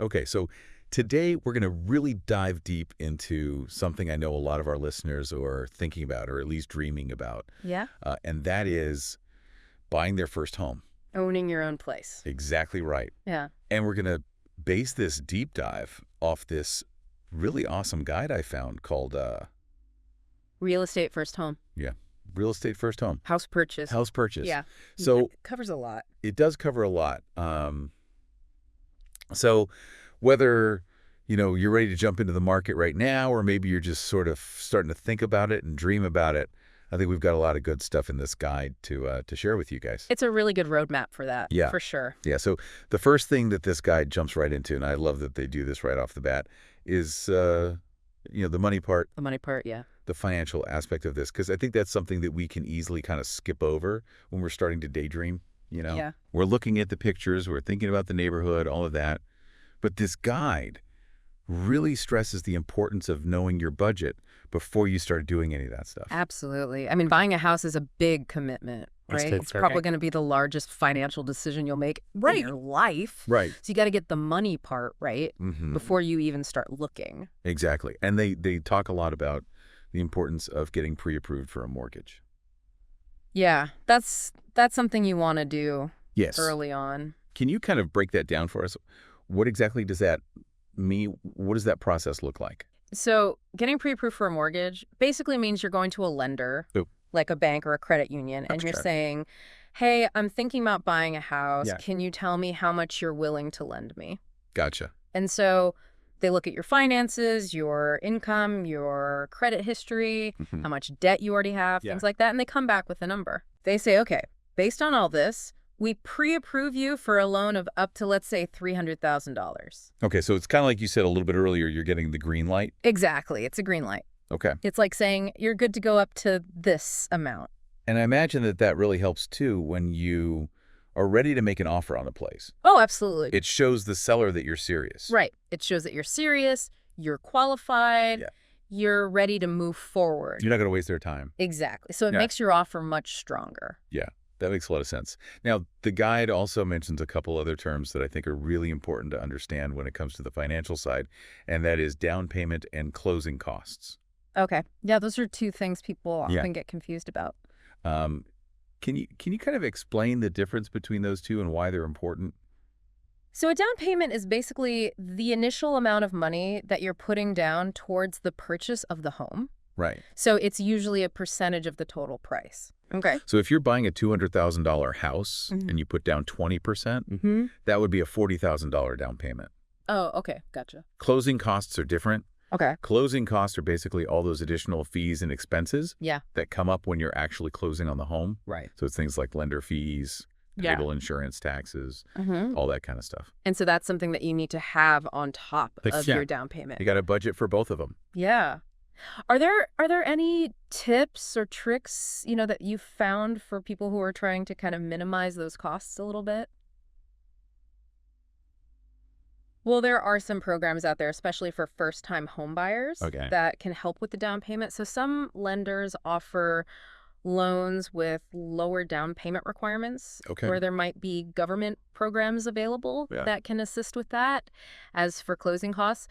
Okay, so today we're going to really dive deep into something I know a lot of our listeners are thinking about, or at least dreaming about, Yeah. and that is buying their first home. Owning your own place. Exactly right. Yeah. And we're going to base this deep dive off this really awesome guide I found called, Real estate first home. yeah, Real Estate First Home. House purchase. House purchase. Yeah. So It covers a lot. it does cover a lot. So whether, you're ready to jump into the market right now, or maybe you're just sort of starting to think about it and dream about it, I think we've got a lot of good stuff in this guide to share with you guys. It's a really good roadmap for that. Yeah. For sure. Yeah, so the first thing that this guide jumps right into, and I love that they do this right off the bat, is, the money part, The money part, yeah. the financial aspect of this, because I think that's something that we can easily kind of skip over when we're starting to daydream, Yeah. We're looking at the pictures, we're thinking about the neighborhood, all of that. But this guide really stresses the importance of knowing your budget before you start doing any of that stuff. Absolutely. I mean, buying a house is a big commitment, Let's right? take It's care. probably going to be the largest financial decision you'll make in your life. Right. So you got to get the money part right Mm-hmm. before you even start looking. Exactly. And they talk a lot about the importance of getting pre-approved for a mortgage. Yeah. That's something you want to do Yes. early on. Can you kind of break that down for us? What exactly does that mean? What does that process look like? So getting pre-approved for a mortgage basically means you're going to a lender, Ooh. like a bank or a credit union, and you're Abstract. saying, hey, I'm thinking about buying a house. Yeah. Can you tell me how much you're willing to lend me? Gotcha. And so they look at your finances, your income, your credit history, Mhm. how much debt you already have, Yeah. things like that, and they come back with a number. They say, okay, based on all this, we pre-approve you for a loan of up to, let's say, $300,000. Okay, so it's kind of like you said a little bit earlier, you're getting the green light. Exactly. It's a green light. Okay. It's like saying you're good to go up to this amount. And I imagine that really helps too when you are ready to make an offer on a place. Oh, absolutely. It shows the seller that you're serious. Right. It shows that you're serious, you're qualified, Yeah. you're ready to move forward. You're not going to waste their time. Exactly. So it Yeah. makes your offer much stronger. Yeah, that makes a lot of sense. Now, the guide also mentions a couple other terms that I think are really important to understand when it comes to the financial side, and that is down payment and closing costs. Okay. Yeah, those are two things people Yeah. often get confused about. Can you kind of explain the difference between those two and why they're important? So a down payment is basically the initial amount of money that you're putting down towards the purchase of the home. Right. So it's usually a percentage of the total price. Okay. So if you're buying a $200,000 house Mhm. and you put down 20%, Mm-hmm. that would be a $40,000 down payment. Oh, okay. Gotcha. Closing costs are different. Okay. Closing costs are basically all those additional fees and expenses Yeah. that come up when you're actually closing on the home. Right. So it's things like lender fees, Yeah. title insurance, taxes, Mm-hmm. all that kind of stuff. And so that's something that you need to have on top of Yeah. your down payment. You got a budget for both of them. Yeah. Are there any tips or tricks, that you've found for people who are trying to kind of minimize those costs a little bit? Well, there are some programs out there, especially for first-time home buyers, Okay. that can help with the down payment. So some lenders offer loans with lower down payment requirements, Okay. where there might be government programs available Yeah. that can assist with that. As for closing costs,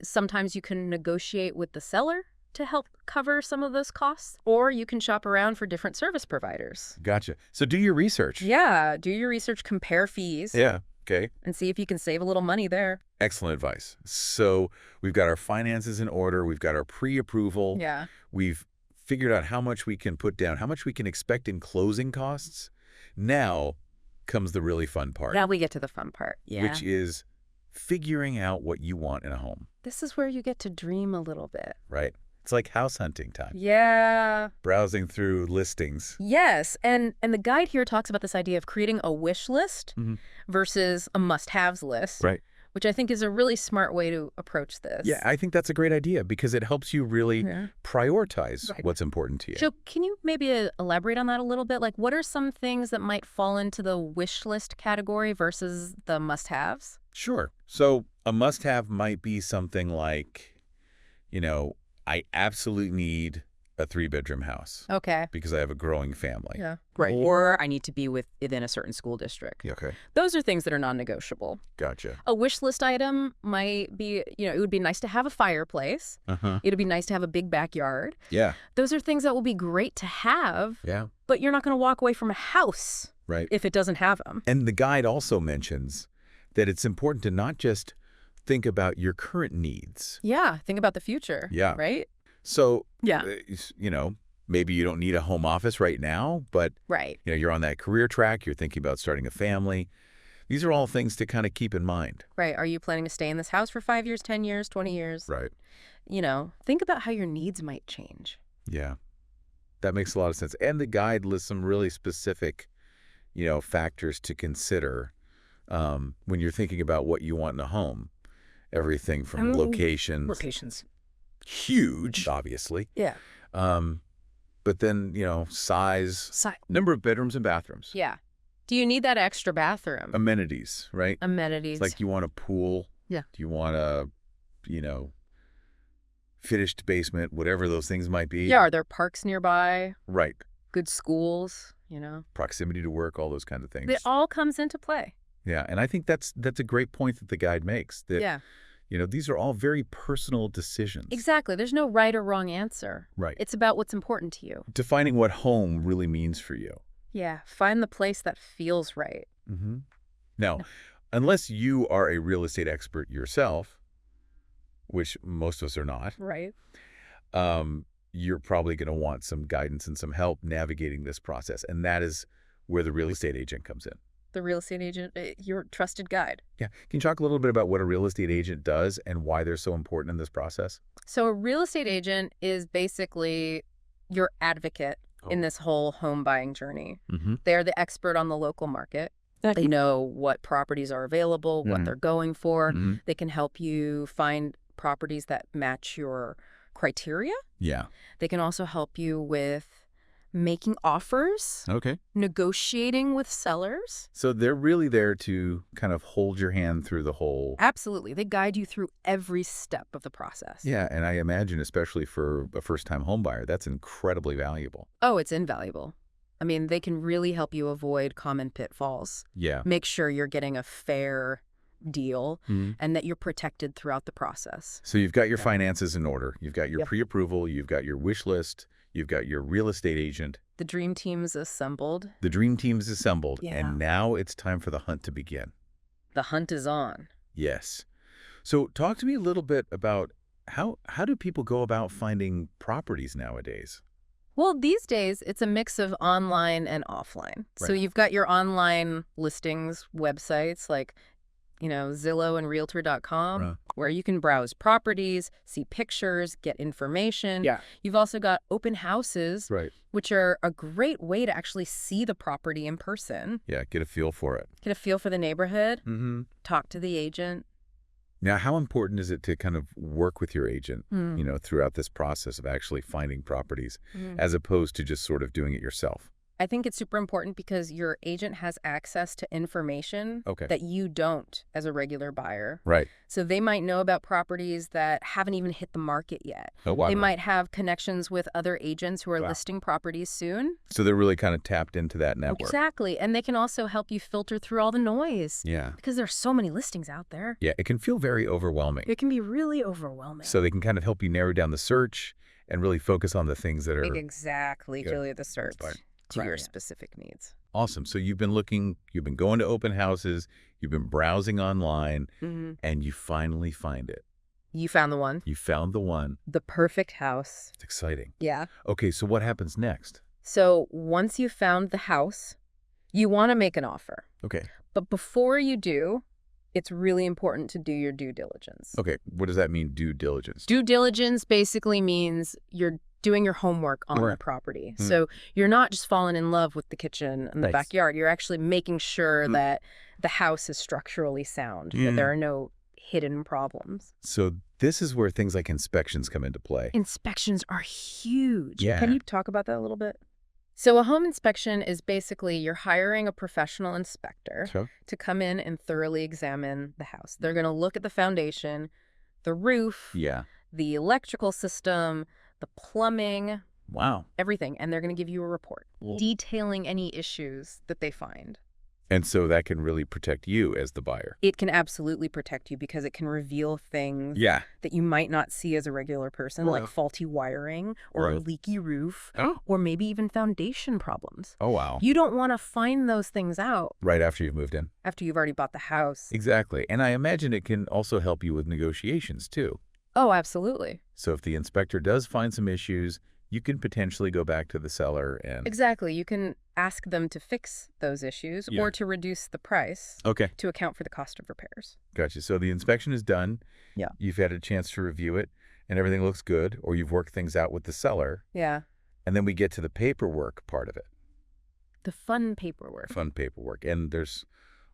sometimes you can negotiate with the seller to help cover some of those costs, or you can shop around for different service providers. Gotcha. So do your research. Yeah, do your research, compare fees, Yeah. Okay. and see if you can save a little money there. Excellent advice. So we've got our finances in order. We've got our pre-approval. Yeah. We've figured out how much we can put down, how much we can expect in closing costs. Now comes the really fun part, Now we get to the fun part. Yeah. which is figuring out what you want in a home, This is where you get to dream a little bit. right? It's like house hunting time, Yeah. browsing through listings. Yes. And the guide here talks about this idea of creating a wish list Mhm. versus a must-haves list, Right. which I think is a really smart way to approach this. Yeah, I think that's a great idea because it helps you really Yeah. prioritize Right. what's important to you. So can you maybe elaborate on that a little bit? Like, what are some things that might fall into the wish list category versus the must-haves? Sure. So a must-have might be something like, I absolutely need a 3-bedroom house Okay. because I have a growing family. Yeah. Right. Or I need to be within a certain school district. Yeah, okay. Those are things that are non-negotiable. Gotcha. A wish list item might be, it would be nice to have a fireplace. Uh-huh. It would be nice to have a big backyard. Yeah. Those are things that will be great to have, Yeah. but you're not going to walk away from a house Right. if it doesn't have them. And the guide also mentions that it's important to not just think about your current needs. Yeah. Think about the future. Yeah. Right? So, Yeah. Maybe you don't need a home office right now, but Right. you're on that career track, you're thinking about starting a family. These are all things to kind of keep in mind. Right. Are you planning to stay in this house for 5 years, 10 years, 20 years? Right. Think about how your needs might change. Yeah. That makes a lot of sense. And the guide lists some really specific, factors to consider when you're thinking about what you want in a home. Everything from locations. Locations. Huge, obviously. Yeah. But then, size, Number of bedrooms and bathrooms. Yeah. Do you need that extra bathroom? amenities, right? Amenities. It's like, you want a pool? Yeah. Do you want a, finished basement, whatever those things might be? Yeah. Are there parks nearby? Right. Good schools? Proximity to work, all those kind of things. It all comes into play. Yeah, and I think that's a great point that the guide makes. That, Yeah. these are all very personal decisions. Exactly. There's no right or wrong answer. Right. It's about what's important to you. Defining what home really means for you. Yeah. Find the place that feels right. Mm-hmm. Now, unless you are a real estate expert yourself, which most of us are not, Right. you're probably going to want some guidance and some help navigating this process. And that is where the real estate agent comes in. The real estate agent, your trusted guide. Yeah. Can you talk a little bit about what a real estate agent does and why they're so important in this process? So a real estate agent is basically your advocate in this whole home buying journey. Mm-hmm. They're the expert on the local market. They know what properties are available, what they're going for. Mm-hmm. They can help you find properties that match your criteria. Yeah. They can also help you with making offers, Okay. negotiating with sellers. So they're really there to kind of hold your hand through the whole. Absolutely. They guide you through every step of the process. Yeah, and I imagine, especially for a first-time home buyer, that's incredibly valuable. Oh, it's invaluable. I mean, they can really help you avoid common pitfalls. Yeah. Make sure you're getting a fair deal Mhm. and that you're protected throughout the process. So you've got your finances in order. You've got your Yep. pre-approval. You've got your wish list. You've got your real estate agent. The dream team's assembled. The dream team is assembled. Yeah. And now it's time for the hunt to begin. The hunt is on. Yes. So talk to me a little bit about how do people go about finding properties nowadays? Well, these days, it's a mix of online and offline. So Right. you've got your online listings websites like, Zillow and Realtor.com, Right. where you can browse properties, see pictures, get information. Yeah. You've also got open houses, Right. which are a great way to actually see the property in person, Yeah, get a feel for it. get a feel for the neighborhood, Mm-hmm. talk to the agent. Now, how important is it to kind of work with your agent, Hmm. throughout this process of actually finding properties, Mhm. as opposed to just sort of doing it yourself? I think it's super important because your agent has access to information Okay. that you don't as a regular buyer. Right. So they might know about properties that haven't even hit the market yet. Oh, wow. They might have connections with other agents who are Wow. listing properties soon. So they're really kind of tapped into that network. Exactly. And they can also help you filter through all the noise Yeah. because there's so many listings out there. Yeah, it can feel very overwhelming. It can be really overwhelming. So they can kind of help you narrow down the search and really focus on the things that are Exactly. Good. Tailor the search fine. to Right. your specific needs. awesome. So you've been going to open houses, you've been browsing online, Mm-hmm. and you finally find it. You found the one. You found the one. The perfect house. It's exciting. Yeah. Okay, so what happens next? So once you've found the house, you want to make an offer. Okay. But before you do, it's really important to do your due diligence. Okay, what does that mean, due diligence? Due diligence basically means you're doing your homework on the Right. property. Hmm. So you're not just falling in love with the kitchen and the Nice. backyard. You're actually making sure Hmm. that the house is structurally sound, that Hmm. there are no hidden problems. So this is where things like inspections come into play. Inspections are huge. Yeah. Can you talk about that a little bit? So a home inspection is basically you're hiring a professional inspector So, to come in and thoroughly examine the house. They're going to look at the foundation, the roof, yeah, the electrical system, the plumbing, Wow. everything. And they're going to give you a report detailing any issues that they find. And so that can really protect you as the buyer. It can absolutely protect you because it can reveal things Yeah. that you might not see as a regular person, like Right. faulty wiring or a Right. leaky roof, Oh. or maybe even foundation problems. Oh, wow. You don't want to find those things out Right after you've moved in. after you've already bought the house. Exactly. And I imagine it can also help you with negotiations, too. Oh, absolutely. So if the inspector does find some issues, you can potentially go back to the seller and... Exactly. You can ask them to fix those issues Yeah. or to reduce the price Okay. to account for the cost of repairs. Gotcha. So the inspection is done. Yeah. You've had a chance to review it, and everything looks good, or you've worked things out with the seller. Yeah. And then we get to the paperwork part of it, The fun paperwork. fun paperwork. And there's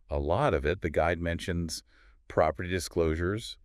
a lot of it. The guide mentions property disclosures,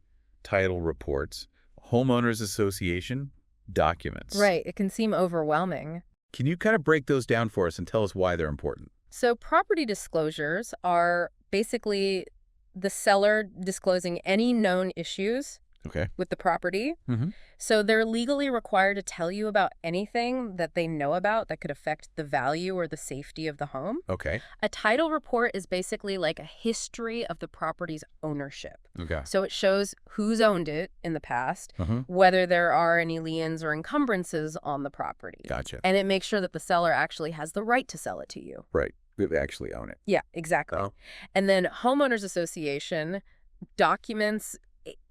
title reports, homeowners association documents. Right. It can seem overwhelming. Can you kind of break those down for us and tell us why they're important? So property disclosures are basically the seller disclosing any known issues Okay. with the property. Mm-hmm. So they're legally required to tell you about anything that they know about that could affect the value or the safety of the home. Okay. A title report is basically like a history of the property's ownership. Okay. So it shows who's owned it in the past, Mm-hmm. whether there are any liens or encumbrances on the property. Gotcha. And it makes sure that the seller actually has the right to sell it to you. Right. They actually own it. Yeah, exactly. Oh. And then homeowners association documents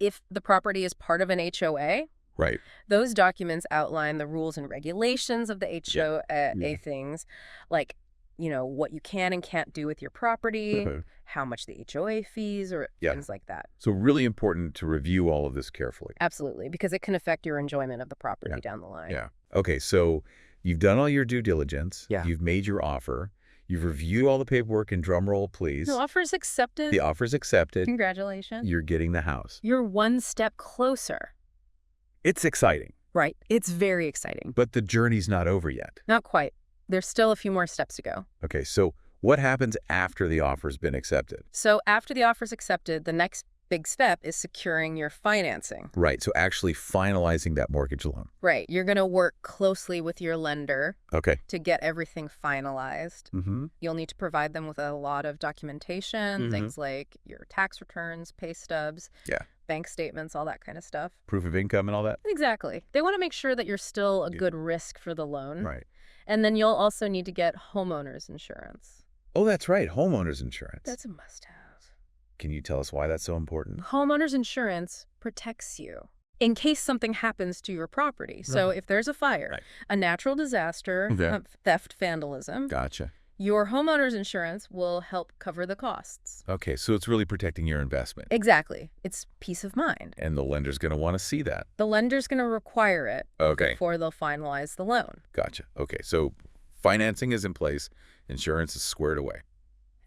if the property is part of an HOA. Right. Those documents outline the rules and regulations of the HOA Yeah. things, like, what you can and can't do with your property, how much the HOA fees, or Yeah. things like that. So really important to review all of this carefully. Absolutely, because it can affect your enjoyment of the property Yeah. down the line. Yeah. Okay, so you've done all your due diligence. Yeah. You've made your offer. You've reviewed all the paperwork, and drum roll, please. The offer's accepted. The offer's accepted. Congratulations. You're getting the house. You're one step closer. It's exciting, Right. It's very exciting. but the journey's not over yet. Not quite. There's still a few more steps to go. Okay, so what happens after the offer's been accepted? So after the offer's accepted, the next big step is securing your financing. Right, so actually finalizing that mortgage loan. Right. You're going to work closely with your lender Okay. to get everything finalized. Mm-hmm. You'll need to provide them with a lot of documentation, Mhm. things like your tax returns, pay stubs, Yeah. bank statements, all that kind of stuff. Proof of income and all that? Exactly. They want to make sure that you're still a Yeah. good risk for the loan. Right. And then you'll also need to get homeowners insurance. Oh, that's right, homeowner's insurance. That's a must-have. Can you tell us why that's so important? Homeowners insurance protects you in case something happens to your property. So Right. if there's a fire, Right. a natural disaster, Okay. theft, vandalism, Gotcha. your homeowner's insurance will help cover the costs. Okay, so it's really protecting your investment. Exactly. It's peace of mind. And the lender's going to want to see that. The lender's going to require it Okay, before they'll finalize the loan. gotcha. Okay, so financing is in place. Insurance is squared away.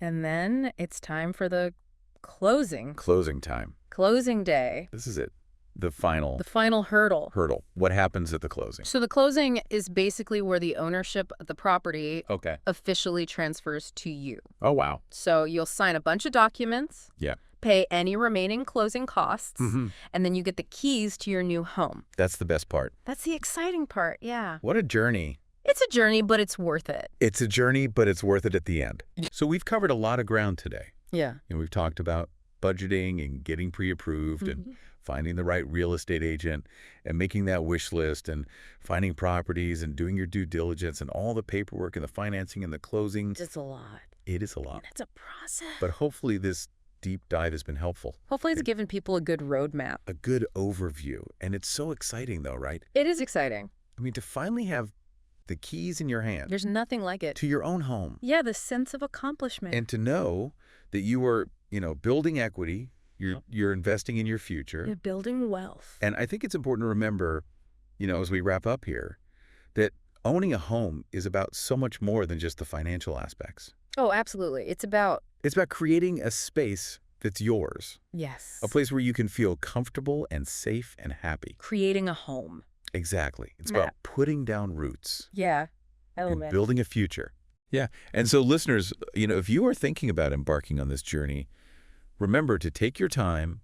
And then it's time for the closing. Closing time. Closing day. This is it. The final The final hurdle. hurdle. What happens at the closing? So the closing is basically where the ownership of the property Okay. officially transfers to you. Oh, wow. So you'll sign a bunch of documents, Yeah. pay any remaining closing costs, Mm-hmm. and then you get the keys to your new home. That's the best part. That's the exciting part, yeah. What a journey. It's a journey, but it's worth it. It's a journey, but it's worth it at the end. So we've covered a lot of ground today. Yeah. We've talked about budgeting and getting pre-approved and finding the right real estate agent and making that wish list and finding properties and doing your due diligence and all the paperwork and the financing and the closing. It's a lot. It is a lot. And it's a process. But hopefully this deep dive has been helpful. Hopefully it's given people a good roadmap. A good overview. And it's so exciting though, right? It is exciting. I mean, to finally have the keys in your hand There's nothing like it. to your own home Yeah, the sense of accomplishment. and to know that you are, building equity, you're investing in your future. You're building wealth. And I think it's important to remember, as we wrap up here, that owning a home is about so much more than just the financial aspects. Oh, absolutely. It's about, It's about creating a space that's yours, yes, a place where you can feel comfortable and safe and happy. creating a home. Exactly. It's Matt. about putting down roots Yeah. and Element. building a future. Yeah. And so listeners, if you are thinking about embarking on this journey, remember to take your time,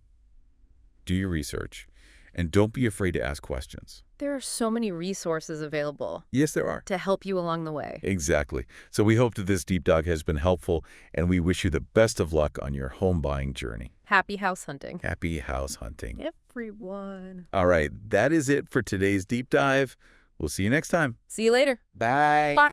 do your research, And don't be afraid to ask questions. There are so many resources available Yes, there are. to help you along the way. Exactly. So we hope that this deep dive has been helpful, and we wish you the best of luck on your home buying journey. Happy house hunting. Happy house hunting. Everyone. All right, that is it for today's deep dive. We'll see you next time. See you later. Bye. Bye.